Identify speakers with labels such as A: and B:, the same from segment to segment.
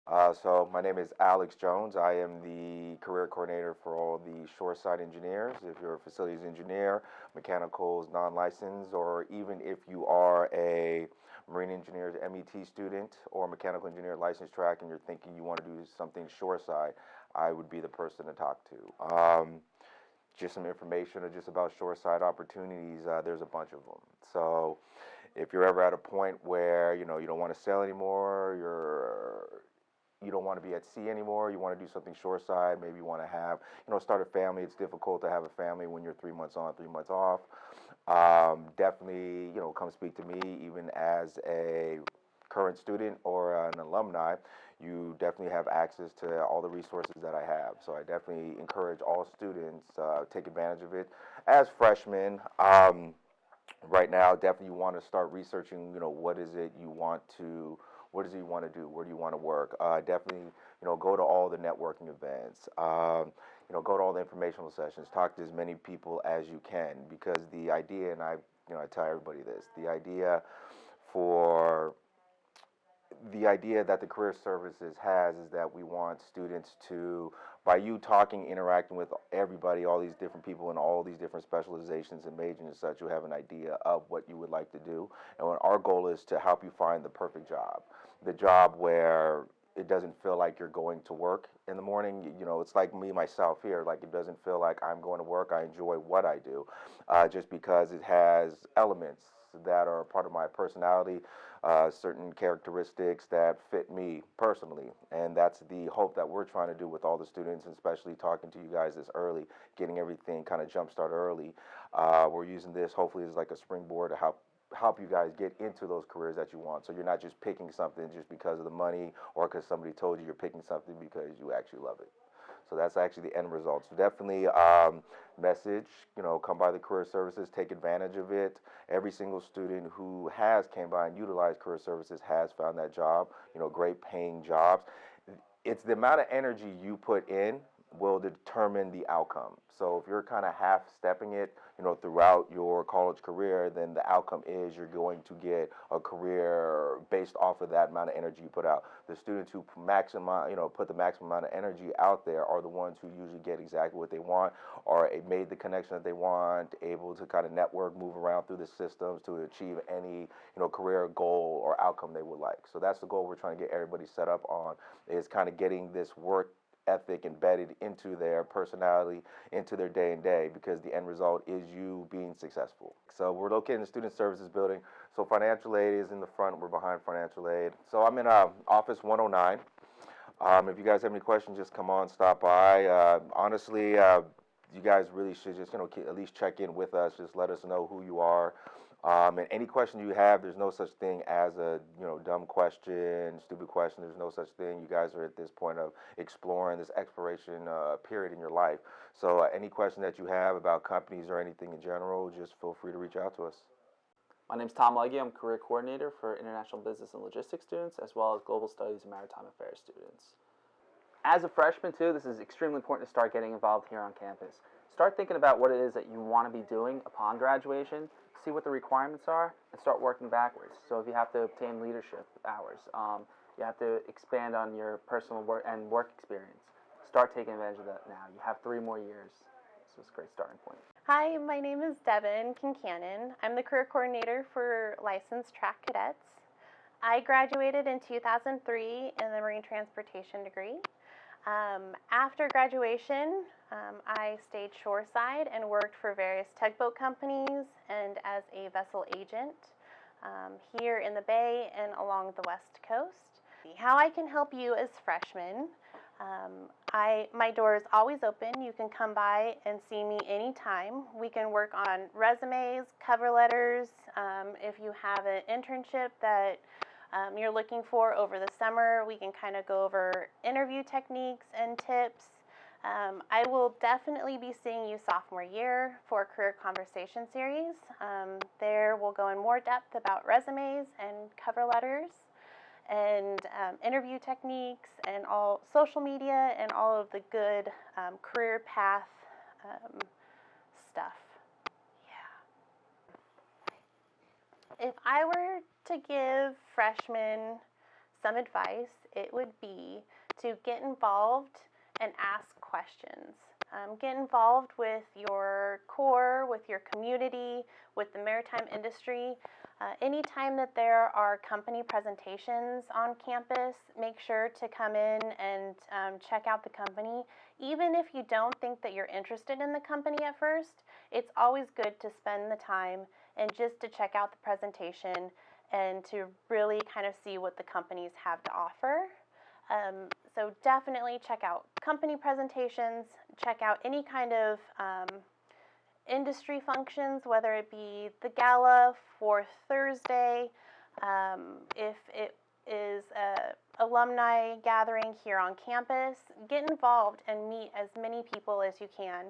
A: So my name is Alex Jones. I am the career coordinator for all the shoreside engineers. If you're a facilities engineer, mechanicals, non-licensed, or even if you are a marine engineer's MET student or mechanical engineer license track and you're thinking you want to do something shoreside, I would be the person to talk to. Just some information or just about shoreside opportunities, there's a bunch of them. So if you're ever at a point where you don't want to sail anymore, you don't want to be at sea anymore, you want to do something shoreside, maybe you want to have, start a family. It's difficult to have a family when you're 3 months on, 3 months off. Definitely, come speak to me. Even as a current student or an alumni, you definitely have access to all the resources that I have. So I definitely encourage all students take advantage of it. As freshmen, right now, definitely you want to start researching. What is it you want to what is it you want to do? Where do you want to work? Definitely, go to all the networking events. Go to all the informational sessions. Talk to as many people as you can, because the idea, and I tell everybody this, for the idea that the career services has is that we want students to, by you talking, interacting with everybody, all these different people in all these different specializations and majors and such, you have an idea of what you would like to do. And our goal is to help you find the perfect job, the job where it doesn't feel like you're going to work in the morning. It's like me, myself here. Like, it doesn't feel like I'm going to work. I enjoy what I do, just because it has elements that are part of my personality, certain characteristics that fit me personally. And that's the hope that we're trying to do with all the students, and especially talking to you guys this early, getting everything kind of jumpstart early. We're using this hopefully as like a springboard to help you guys get into those careers that you want. So you're not just picking something just because of the money or because somebody told you. You're picking something because you actually love it. So that's actually the end result. So definitely message, come by the career services, take advantage of it. Every single student who has came by and utilized career services has found that job, great paying jobs. It's the amount of energy you put in will determine the outcome. So if you're kind of half stepping it, throughout your college career, then the outcome is you're going to get a career based off of that amount of energy you put out. The students who put the maximum amount of energy out there are the ones who usually get exactly what they want, or made the connection that they want, able to kind of network, move around through the systems to achieve any, career goal or outcome they would like. So that's the goal we're trying to get everybody set up on, is kind of getting this work ethic embedded into their personality, into their day and day, because the end result is you being successful. So we're located in the Student Services Building. So financial aid is in the front. We're behind financial aid. So I'm in office 109. If you guys have any questions, just come on, stop by. Honestly, you guys really should just at least check in with us. Just let us know who you are. And any question you have, there's no such thing as a dumb question, stupid question. There's no such thing. You guys are at this point of exploring this exploration period in your life. So any question that you have about companies or anything in general, just feel free to reach out to us.
B: My name's Tom Legge. I'm career coordinator for international business and logistics students, as well as global studies and maritime affairs students. As a freshman too, this is extremely important to start getting involved here on campus. Start thinking about what it is that you want to be doing upon graduation, see what the requirements are, and start working backwards. So if you have to obtain leadership hours, you have to expand on your personal work experience, start taking advantage of that now. You have 3 more years. So it's a great starting point.
C: Hi, my name is Devin Kincannon. I'm the career coordinator for licensed track cadets. I graduated in 2003 in the marine transportation degree. After graduation, I stayed shoreside and worked for various tugboat companies and as a vessel agent here in the Bay and along the West Coast. How I can help you as freshmen, my door is always open. You can come by and see me anytime. We can work on resumes, cover letters. If you have an internship that you're looking for over the summer, we can kind of go over interview techniques and tips. I will definitely be seeing you sophomore year for a career conversation series. There we'll go in more depth about resumes and cover letters and interview techniques and all social media and all of the good career path stuff. Yeah. If I were to give freshmen some advice, it would be to get involved and ask questions. Get involved with your core, with your community, with the maritime industry. Anytime that there are company presentations on campus, make sure to come in and check out the company. Even if you don't think that you're interested in the company at first, it's always good to spend the time and just to check out the presentation and to really kind of see what the companies have to offer. So definitely check out company presentations, check out any kind of industry functions, whether it be the gala for Thursday, if it is a alumni gathering here on campus. Get involved and meet as many people as you can,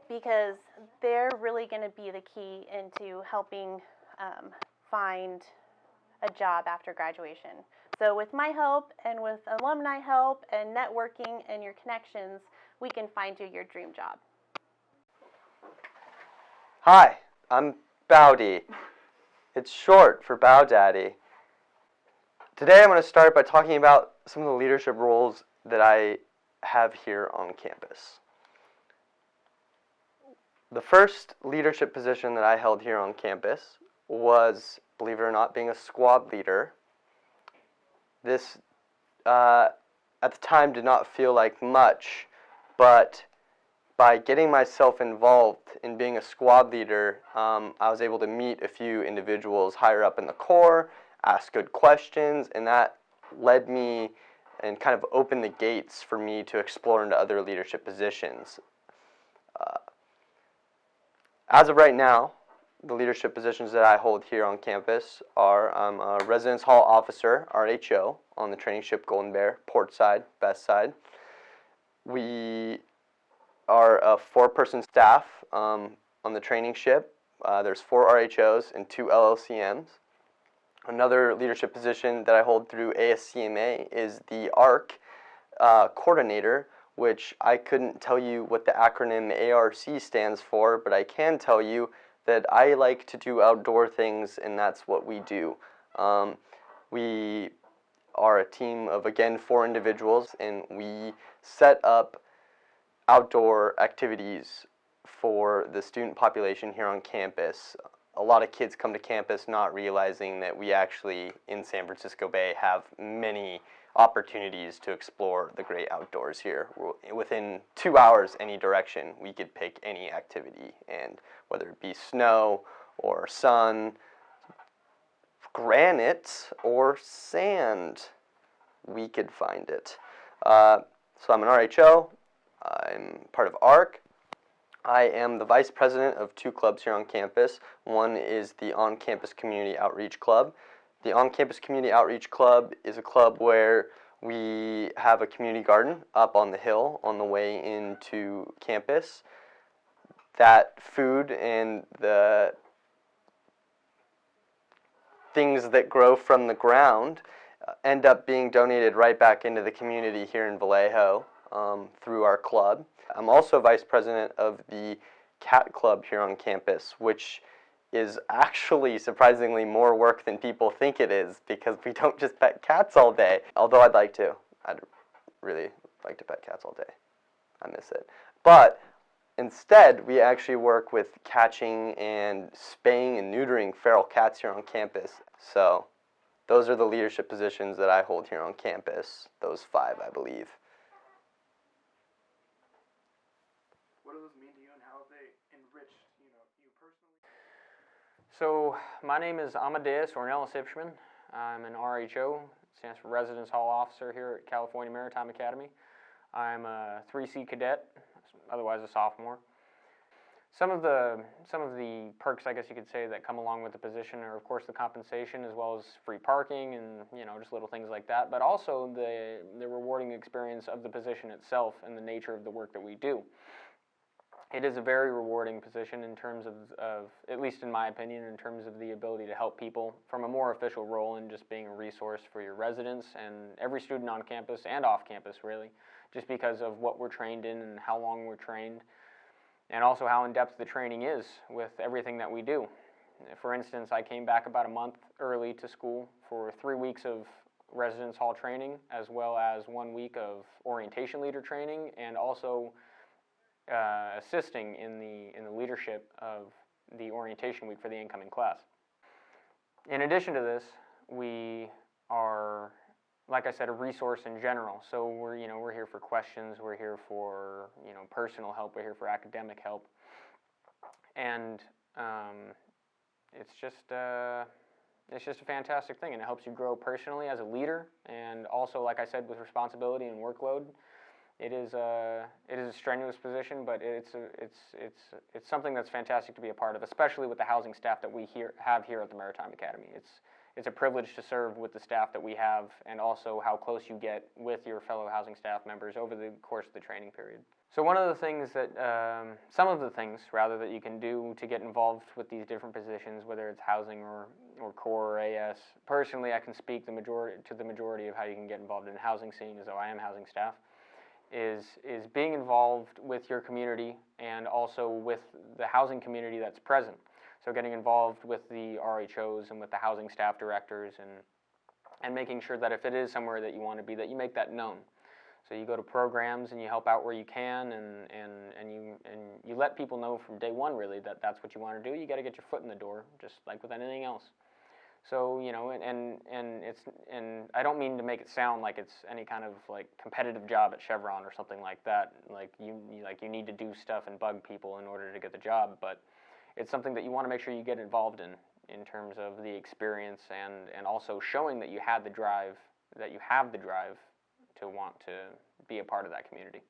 C: because they're really going to be the key into helping find a job after graduation. So with my help and with alumni help and networking and your connections, we can find you your dream job.
D: Hi, I'm Bowdy. It's short for Bow Daddy. Today I'm going to start by talking about some of the leadership roles that I have here on campus. The first leadership position that I held here on campus was, believe it or not, being a squad leader. This, at the time, did not feel like much, but by getting myself involved in being a squad leader, I was able to meet a few individuals higher up in the Corps, ask good questions, and that led me and kind of opened the gates for me to explore into other leadership positions. As of right now, the leadership positions that I hold here on campus are I'm a Residence Hall Officer, RHO, on the training ship Golden Bear, port side, best side. We are a 4-person staff on the training ship. There's 4 RHOs and 2 LLCMs. Another leadership position that I hold through ASCMA is the ARC coordinator, which I couldn't tell you what the acronym ARC stands for, but I can tell you that I like to do outdoor things, and that's what we do. We are a team of, again, 4 individuals, and we set up outdoor activities for the student population here on campus. A lot of kids come to campus not realizing that we actually, in San Francisco Bay, have many opportunities to explore the great outdoors here. Within 2 hours any direction, we could pick any activity, and whether it be snow or sun, granite or sand, we could find it. So I'm an RHO. I'm part of ARC. I am the vice president of 2 clubs here on campus. One is the On-Campus Community Outreach Club. The On-Campus Community Outreach Club is a club where we have a community garden up on the hill on the way into campus. That food and the things that grow from the ground end up being donated right back into the community here in Vallejo through our club. I'm also vice president of the Cat Club here on campus, which is actually surprisingly more work than people think it is, because we don't just pet cats all day. Although I'd like to. I'd really like to pet cats all day. I miss it. But instead, we actually work with catching and spaying and neutering feral cats here on campus. So those are the leadership positions that I hold here on campus, those 5, I believe.
E: What do those mean to you, and how have they enriched, you personally?
F: So my name is Amadeus Ornelas Ipschman. I'm an RHO, stands for Residence Hall Officer here at California Maritime Academy. I'm a 3C cadet, otherwise a sophomore. Some of the perks, I guess you could say, that come along with the position are, of course, the compensation, as well as free parking and just little things like that. But also the rewarding experience of the position itself and the nature of the work that we do. It is a very rewarding position in terms of, at least in my opinion, in terms of the ability to help people from a more official role in just being a resource for your residents and every student on campus and off campus, really, just because of what we're trained in and how long we're trained, and also how in-depth the training is with everything that we do. For instance, I came back about a month early to school for 3 weeks of residence hall training, as well as 1 week of orientation leader training, and also assisting in the leadership of the orientation week for the incoming class. In addition to this, we are, like I said, a resource in general. So we're here for questions, we're here for personal help, we're here for academic help, and it's just a fantastic thing, and it helps you grow personally as a leader, and also, like I said, with responsibility and workload. It is a strenuous position, but it's something that's fantastic to be a part of, especially with the housing staff that we have here at the Maritime Academy. It's a privilege to serve with the staff that we have, and also how close you get with your fellow housing staff members over the course of the training period. So one of the things that, some of the things rather, that you can do to get involved with these different positions, whether it's housing or core or AS. Personally, I can speak to the majority of how you can get involved in the housing scene, as though I am housing staff. Is being involved with your community and also with the housing community that's present. So getting involved with the RHOs and with the housing staff directors, and making sure that if it is somewhere that you want to be, that you make that known. So you go to programs and you help out where you can, and you let people know from day one, really, that that's what you want to do. You got to get your foot in the door, just like with anything else. So and I don't mean to make it sound like it's any kind of like competitive job at Chevron or something like that. Like you need to do stuff and bug people in order to get the job, but it's something that you want to make sure you get involved in terms of the experience, and also showing that you have the drive to want to be a part of that community.